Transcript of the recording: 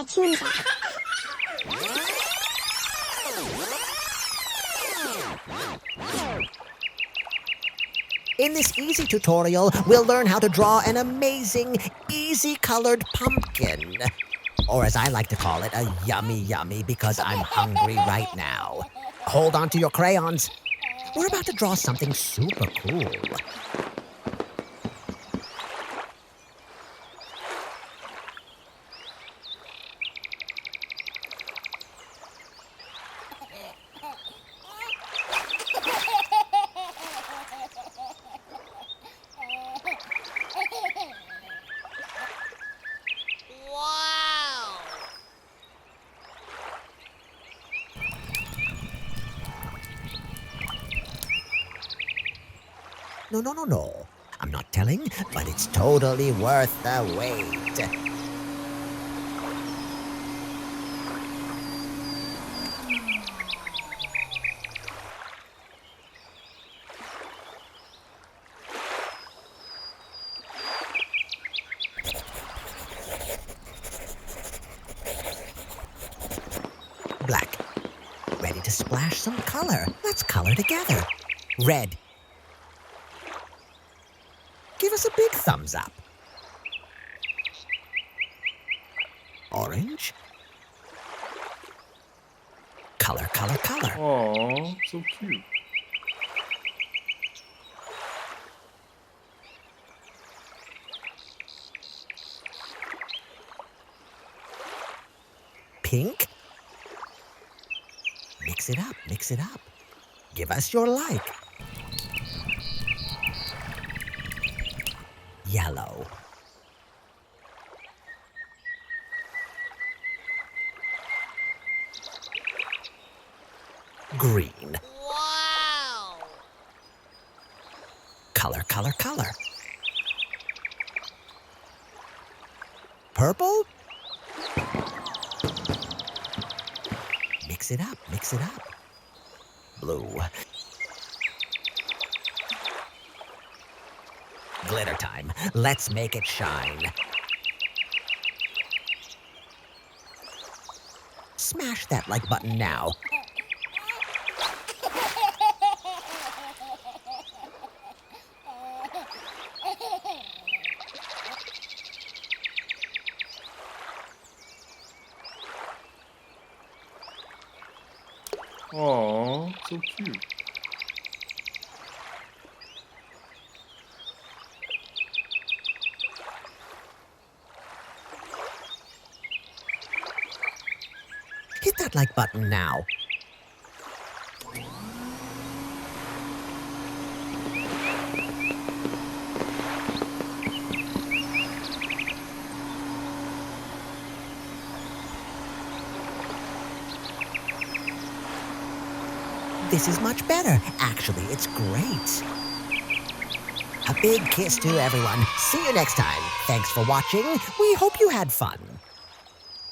Artoonza. In this easy tutorial, we'll learn how to draw an amazing, easy-colored pumpkin. Or as I like to call it, a yummy yummy because I'm hungry right now. Hold on to your crayons. We're about to draw something super cool. No. I'm not telling, but it's totally worth the wait. Black. Ready to splash some color. Let's color together. Red. Give us a big thumbs up. Orange. Color. Aw, so cute. Pink. Mix it up. Give us your like. Yellow. Green. Wow! Color. Purple. Mix it up. Blue. Glitter time. Let's make it shine. Smash that like button now. Aw, so cute. Hit that like button now. This is much better. Actually, it's great. A big kiss to everyone. See you next time. Thanks for watching. We hope you had fun.